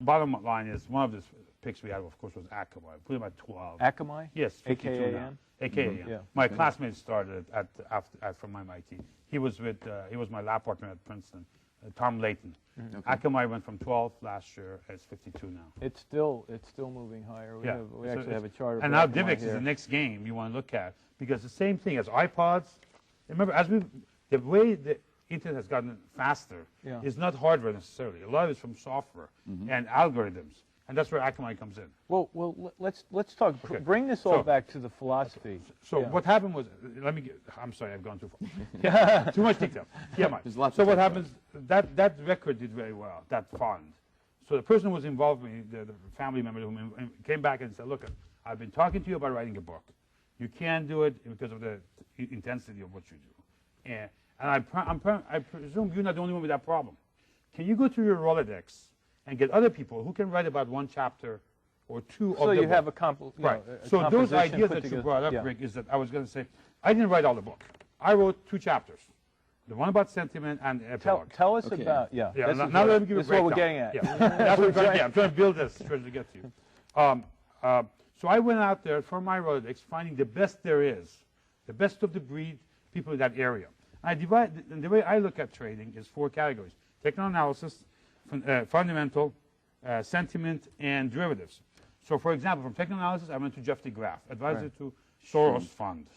bottom line is one of the picks we had, of course, was Akamai. Put him at 12. Akamai? Yes, 52 now. AKAM. Yeah. My classmate started from MIT. He was my lab partner at Princeton, Tom Layton. Akamai went from 12 last year. It's 52 now. It's still moving higher. We actually have a chart. And now DivX is the next game you want to look at, because the same thing as iPods. Remember, the way the internet has gotten faster is not hardware necessarily. A lot of it's from software and algorithms. And that's where Akamai comes in. Well, let's talk. Okay. Bring this all back to the philosophy. So what happened was, I'm sorry, I've gone too far. Too much detail. So what happens? That record did very well. That fund. So the person who was involved with me, the family member, who came back and said, "Look, I've been talking to you about writing a book. You can't do it because of the intensity of what you do, and I presume you're not the only one with that problem. Can you go to your Rolodex and get other people who can write about one chapter or two of the book?" So you have a right. So those ideas that you brought up, Rick, is that I was going to say, I didn't write all the book. I wrote 2 chapters. The one about sentiment and the epilogue. Tell us about, now let me give you a breakdown. That's what we're getting at. That's what I'm trying to build this to get to you. So I went out there for my Rolodex, finding the best there is, the best of the breed people in that area. And the way I look at trading is 4 categories: technical analysis, fundamental, sentiment, and derivatives. So, for example, from technical analysis, I went to Jeff DeGraff, advisor to Soros Fund.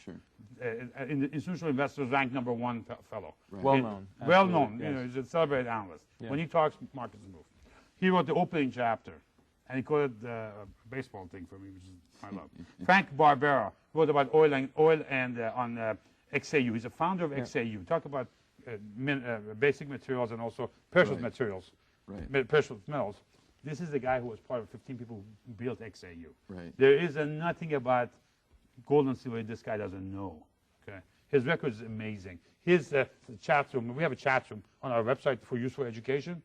In the institutional investors ranked #1 fellow. Well-known. Well-known. Yes. He's a celebrated analyst. When he talks, markets move. He wrote the opening chapter, and he called it the baseball thing for me, which is my love. Frank Barbera wrote about oil and on XAU. He's a founder of XAU. Talk about basic materials and also precious materials, precious metals. This is the guy who was part of 15 people who built XAU. There is nothing about gold and silver this guy doesn't know. Okay, his record is amazing. His chat room, we have a chat room on our website for useful education.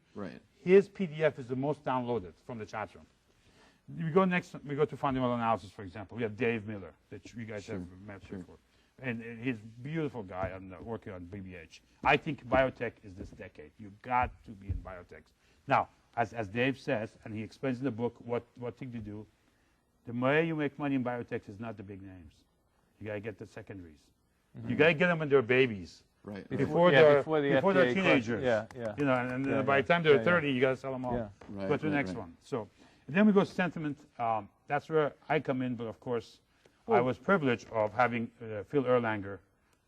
His PDF is the most downloaded from the chat room. We go to fundamental analysis, for example. We have Dave Miller that you guys have met before. And he's a beautiful guy working on BBH. I think biotech is this decade. You've got to be in biotech. Now, as Dave says, and he explains in the book what thing to do, the way you make money in biotech is not the big names. You got to get the secondaries. You got to get them when they're babies. Before they're teenagers. And by the time they're 30, you got to sell them all. Go to the next one. So, and then we go to sentiment. That's where I come in, but of course, I was privileged of having Phil Erlanger,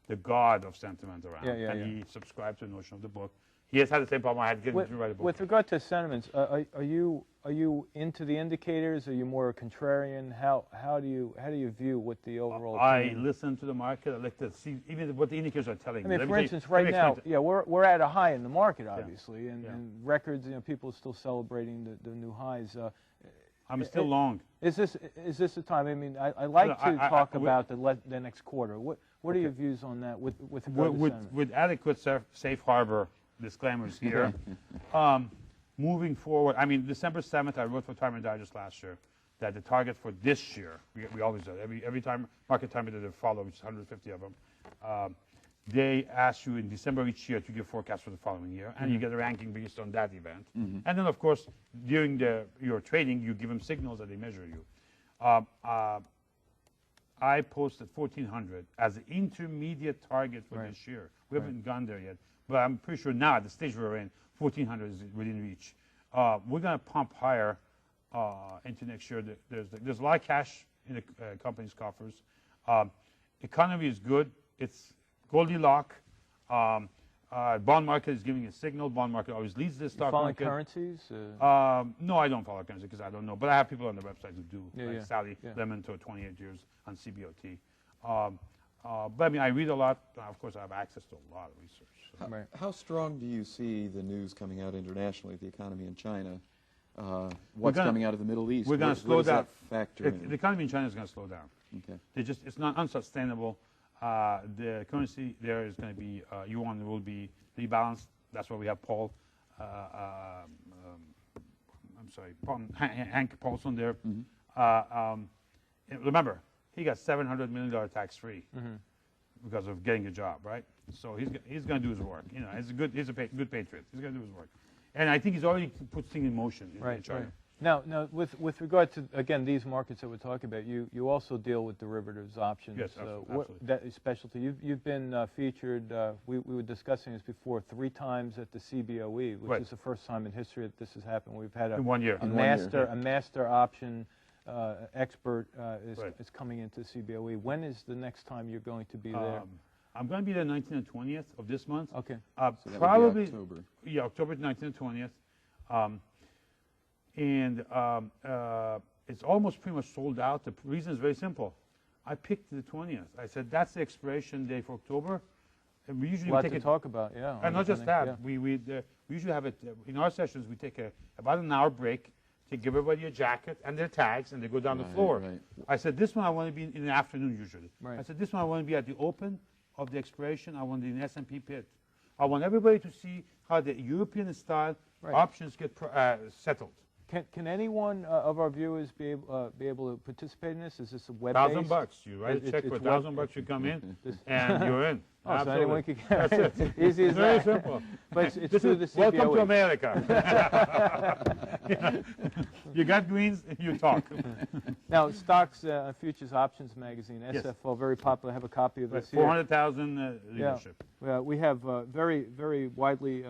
the god of sentiment, around. And he subscribed to the notion of the book. He has had the same problem I had getting to write a book. With regard to sentiments, are you into the indicators? Are you more contrarian? How do you view what the overall? I listen to the market. I like to see even what the indicators are telling me. I mean, for instance, right now, we're at a high in the market, obviously, and records. People are still celebrating the new highs. I'm still long. Is this the time? I mean, I like to talk about the next quarter. What are your views on that with adequate safe harbor disclaimers here? Moving forward, I mean, December 7th, I wrote for Time and Digest last year that the target for this year, we always do every time market time that they follow, which is 150 of them. They ask you in December each year to give forecasts for the following year, and you get a ranking based on that event. And then, of course, during your trading, you give them signals that they measure you. I posted 1,400 as an intermediate target for this year. We haven't gone there yet, but I'm pretty sure now at the stage we're in, 1,400 is within reach. We're going to pump higher into next year. There's a lot of cash in the company's coffers. Economy is good. It's Goldilocks. Bond market is giving a signal. Bond market always leads the stock market. Currencies? No, I don't follow currency because I don't know. But I have people on the website who do, like Sally Lemon, 28 years on CBOT. But I mean, I read a lot. Of course, I have access to a lot of research. So. How strong do you see the news coming out internationally, the economy in China? What's coming out of the Middle East? We're going to slow down. The economy in China is going to slow down. It's not unsustainable. The currency there is going to be, yuan will be rebalanced. That's why we have Paul, Hank Paulson there. Remember, he got $700 million tax-free because of getting a job, right? So he's going to do his work. He's a good patriot. He's going to do his work. And I think he's already put things in motion in China. Now, with regard to, again, these markets that we're talking about, you also deal with derivatives, options. Yes, absolutely. That is specialty. You've been featured, we were discussing this before, 3 times at the CBOE, which is the first time in history that this has happened. We've had in 1 year. a master option expert is coming into CBOE. When is the next time you're going to be there? I'm going to be there 19th and 20th of this month. Okay. So that probably would be October. Yeah, October 19th and 20th. And it's almost pretty much sold out. The reason is very simple. I picked the 20th. I said that's the expiration day for October. And we usually take it. Talk about, yeah. And not just that. Yeah. We usually have it in our sessions. We take about an hour break to give everybody a jacket and their tags, and they go down the floor. Right. I said this one I want to be in the afternoon usually. Right. I said this one I want to be at the open of the expiration. I want to be in the S&P pit. I want everybody to see how the European style options get settled. Can anyone of our viewers be able to participate in this? Is this a web-based? $1,000. You write a check for $1,000. You come in, and you're in. Oh, so anyone can That's it. Easy as Very that. simple. But it's through the CBOE. Welcome to America. You got greens, you talk. Now, Stocks Futures Options Magazine, SFO, very popular. I have a copy of this here. 400,000 leadership. Yeah. We have very, very widely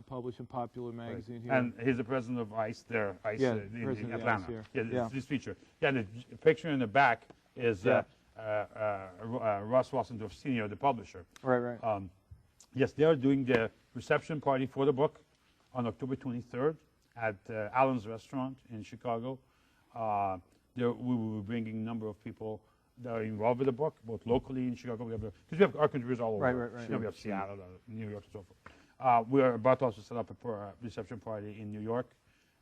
published and popular magazine here. And he's the president of ICE there, ICE in Atlanta. This feature. Yeah, and the picture in the back is Ross Wassendorf Sr., the publisher. Right. Yes, they are doing the reception party for the book on October 23rd at Allen's Restaurant in Chicago. We will be bringing a number of people that are involved with the book, both locally in Chicago, because we have our contributors all over. Right. We have Seattle, New York, and so forth. We are about to also set up a reception party in New York.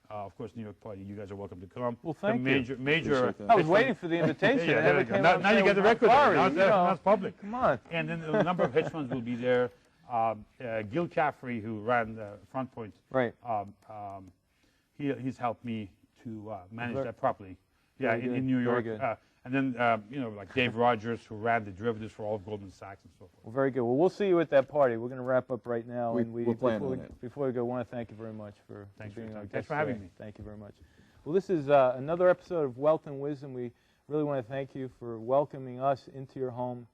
Of course, New York party, you guys are welcome to come. Well, thank you. Major. I was waiting for the invitation. Now you get the record. Now it's public. Come on. And then a number of hedge funds will be there. Gil Caffrey, who ran the Front Point, he's helped me to manage that properly. Yeah, in New York. And then, like Dave Rogers, who ran the derivatives for all of Goldman Sachs and so forth. Well, very good. Well, we'll see you at that party. We're going to wrap up right now. We'll plan on it. Before we go, I want to thank you very much for being our guest. Thanks for having me. Thank you very much. Well, this is another episode of Wealth and Wisdom. We really want to thank you for welcoming us into your home.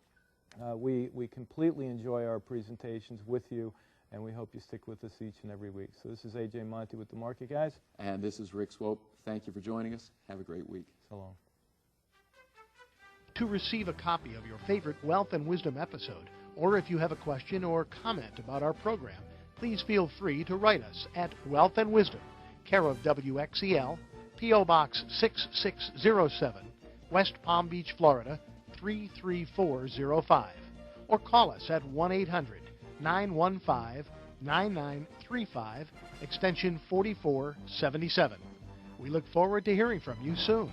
We completely enjoy our presentations with you, and we hope you stick with us each and every week. So this is A.J. Monte with the Market Guys. And this is Rick Swope. Thank you for joining us. Have a great week. So long. To receive a copy of your favorite Wealth and Wisdom episode, or if you have a question or comment about our program, please feel free to write us at Wealth and Wisdom, care of WXEL, P.O. Box 6607, West Palm Beach, Florida, 33405, or call us at 1-800-915-9935, extension 4477. We look forward to hearing from you soon.